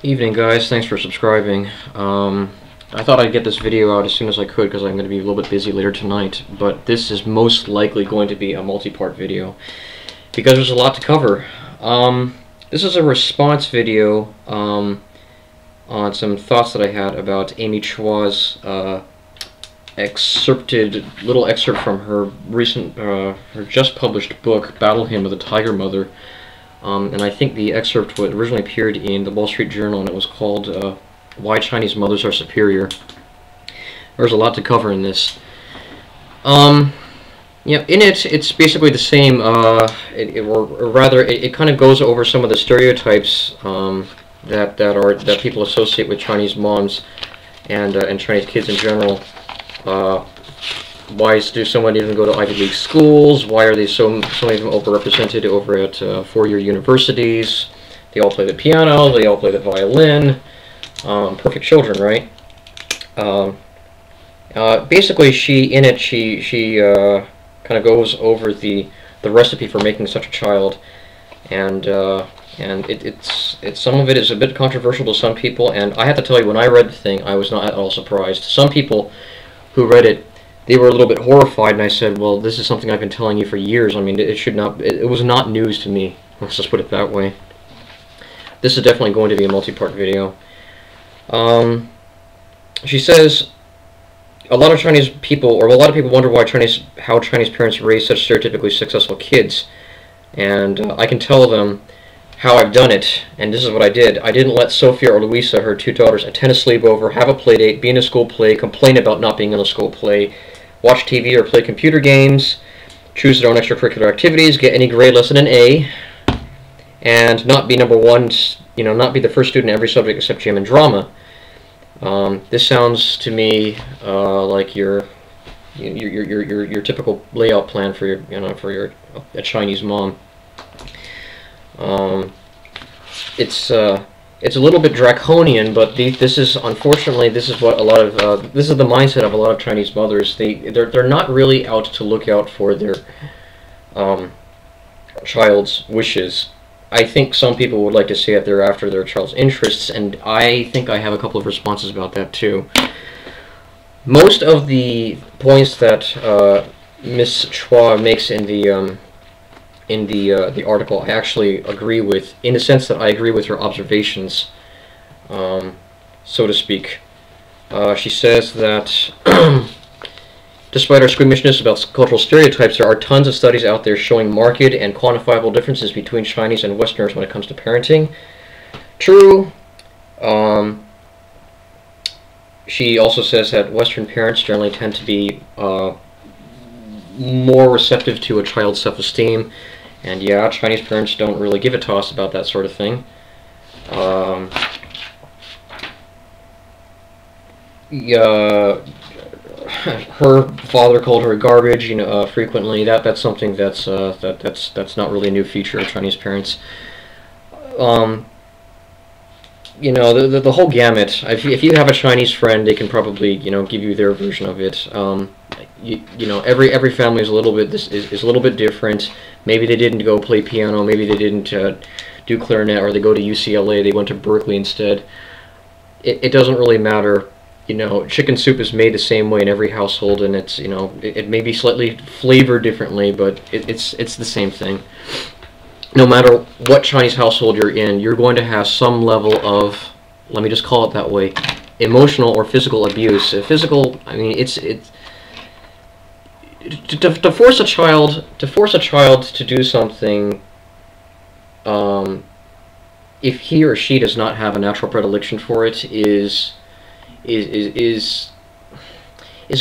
Evening, guys. Thanks for subscribing. I thought I'd get this video out as soon as I could because I'm going to be a little bit busy later tonight, but this is most likely going to be a multi-part video because there's a lot to cover. This is a response video on some thoughts that I had about Ms Chua's little excerpt from her recent, her just published book, Battle Hymn of the Tiger Mother. And I think the excerpt originally appeared in the Wall Street Journal, and it was called Why Chinese Mothers Are Superior. There's a lot to cover in this. Yeah, in it, it's basically the same, or rather, it kind of goes over some of the stereotypes that people associate with Chinese moms and Chinese kids in general. Why do so many of them go to Ivy League schools? Why are they so many of them overrepresented over at four-year universities? They all play the piano, they all play the violin. Perfect children, right? Basically, she kind of goes over the recipe for making such a child, and it's some of it is a bit controversial to some people. And I have to tell you, when I read the thing, I was not at all surprised. Some people who read it, they were a little bit horrified, and I said, well, this is something I've been telling you for years. I mean, it was not news to me. Let's just put it that way. This is definitely going to be a multi-part video. She says, a lot of people wonder how Chinese parents raise such stereotypically successful kids. And I can tell them how I've done it, and this is what I did. I didn't let Sophia or Louisa, her two daughters, attend a sleepover, have a play date, be in a school play, complain about not being in a school play, watch TV or play computer games, choose their own extracurricular activities, get any grade less than an A, and not be number one, not be the first student in every subject except gym and drama. This sounds to me like your typical layout plan for a Chinese mom. It's a little bit draconian, but this is unfortunately this is what a lot of this is the mindset of a lot of Chinese mothers. They're not really out to look out for their child's wishes. I think some people would like to say that they're after their child's interests, and I think I have a couple of responses about that too. Most of the points that Ms Chua makes in the article I actually agree with, in the sense that I agree with her observations, so to speak. She says that despite our squeamishness about cultural stereotypes, there are tons of studies out there showing marked and quantifiable differences between Chinese and Westerners when it comes to parenting. True. She also says that Western parents generally tend to be more receptive to a child's self-esteem. And yeah, Chinese parents don't really give a toss about that sort of thing. Her father called her garbage, frequently. That's something that's not really a new feature of Chinese parents. The whole gamut. If you have a Chinese friend, they can probably give you their version of it. Every family is a little bit is a little bit different. Maybe they didn't go play piano. Maybe they didn't do clarinet, or they go to UCLA. They went to Berkeley instead. It doesn't really matter. Chicken soup is made the same way in every household, and it's it may be slightly flavored differently, but it's the same thing. No matter what Chinese household you're in, you're going to have some level of, let me just call it that way, emotional or physical abuse. Physical, I mean, it's to force a child to do something, if he or she does not have a natural predilection for it, is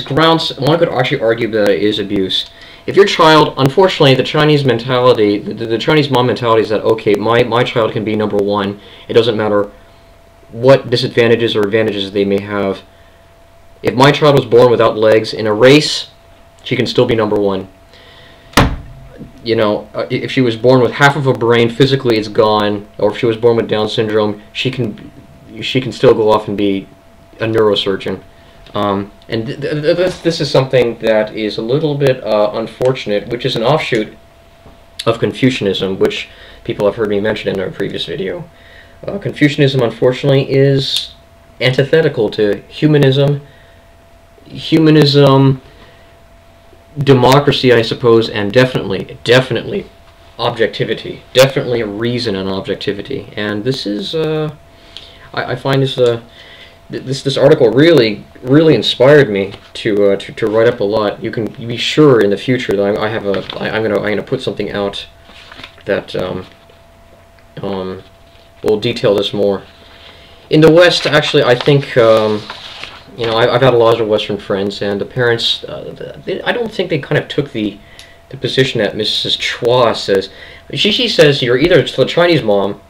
grounds. One could actually argue that it is abuse. If your child, unfortunately, the Chinese mentality, the Chinese mom mentality is that, okay, my child can be number one. It doesn't matter what disadvantages or advantages they may have. If my child was born without legs in a race, she can still be number one. If she was born with half of a brain, physically it's gone, or if she was born with Down syndrome, she can still go off and be a neurosurgeon. And this is something that is a little bit unfortunate, which is an offshoot of Confucianism, which people have heard me mention in a previous video. Confucianism, unfortunately, is antithetical to humanism. Humanism, democracy, I suppose, and definitely objectivity. Definitely reason and objectivity. And this is, I find this article really inspired me to write up a lot. You can be sure in the future that I'm gonna put something out that will detail this more. In the West, actually, I think I've had a lot of Western friends, and the parents, I don't think they kind of took the position that Mrs. Chua says. She says you're either the Chinese mom,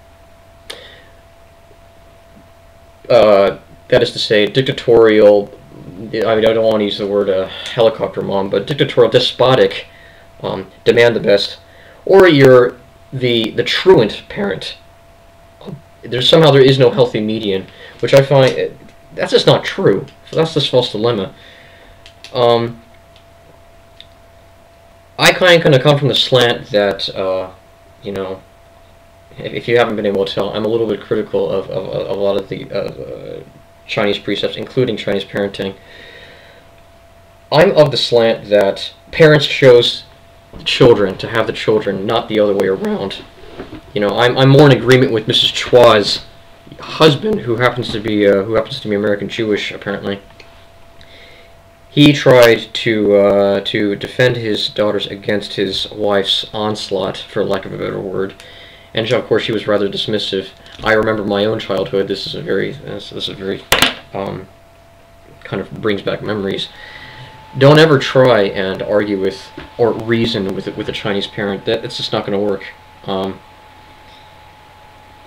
that is to say, dictatorial. I mean, I don't want to use the word helicopter mom, but dictatorial, despotic, demand the best, or you're the truant parent. Somehow there is no healthy median, which I find that's just not true. So that's this false dilemma. I kind of come from the slant that if you haven't been able to tell, I'm a little bit critical of a lot of the Chinese precepts, including Chinese parenting. I'm of the slant that parents chose the children to have the children, not the other way around. I'm more in agreement with Mrs. Chua's husband, who happens to be American Jewish, apparently. He tried to defend his daughters against his wife's onslaught, for lack of a better word, and of course she was rather dismissive. I remember my own childhood. This is very kind of brings back memories. Don't ever try and argue with or reason with a Chinese parent. It's just not going to work.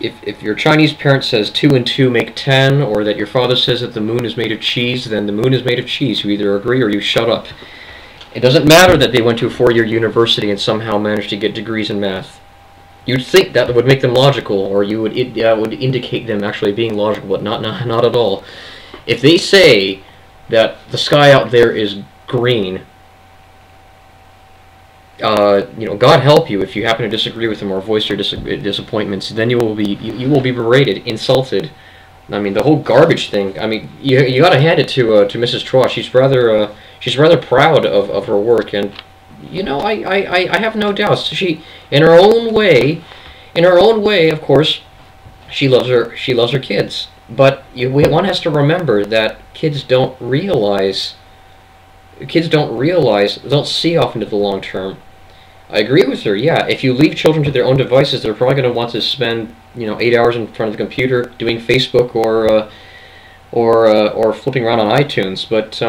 If your Chinese parent says 2 and 2 make 10, or that your father says that the moon is made of cheese, then the moon is made of cheese. You either agree or you shut up. It doesn't matter that they went to a 4-year university and somehow managed to get degrees in math. You'd think that would make them logical, or would indicate them actually being logical, but not at all. If they say that the sky out there is green, God help you if you happen to disagree with them or voice your disappointments. Then you will be berated, insulted. I mean, the whole garbage thing. I mean, you got to hand it to Mrs. Chua. She's rather proud of her work, and I have no doubts. She, in her own way, of course, she loves her kids. But one has to remember that kids don't see off into the long term. I agree with her. Yeah, if you leave children to their own devices, they're probably going to want to spend 8 hours in front of the computer doing Facebook or flipping around on iTunes. But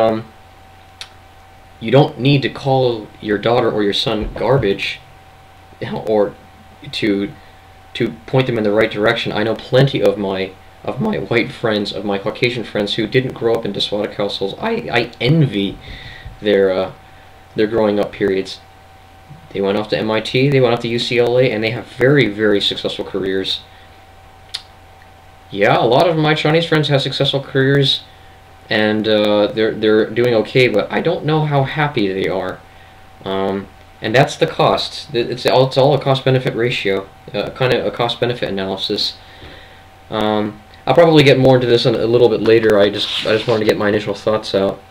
you don't need to call your daughter or your son garbage, or to point them in the right direction. I know plenty of my white friends, of my Caucasian friends who didn't grow up in despotic households. I envy their growing up periods. They went off to MIT, they went off to UCLA, and they have very, very successful careers. Yeah, a lot of my Chinese friends have successful careers, and they're doing okay, but I don't know how happy they are. And that's the cost. It's all a cost-benefit ratio, kind of a cost-benefit analysis. I'll probably get more into this a little bit later. I just wanted to get my initial thoughts out.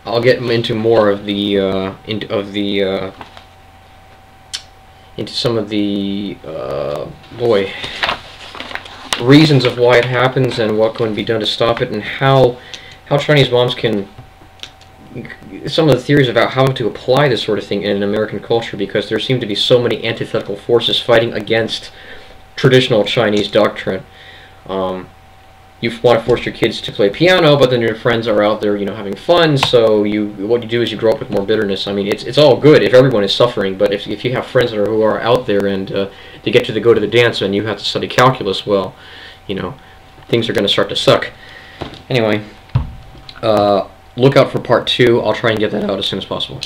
I'll get into more of the into some of the reasons of why it happens and what can be done to stop it, and how Chinese moms can, some of the theories about how to apply this sort of thing in an American culture, because there seem to be so many antithetical forces fighting against traditional Chinese doctrine. You want to force your kids to play piano, but then your friends are out there, having fun. So what you do is you grow up with more bitterness. I mean, it's all good if everyone is suffering, but if you have friends who are out there and they get to go to the dance and you have to study calculus, well, things are going to start to suck. Anyway, look out for part 2. I'll try and get that out as soon as possible.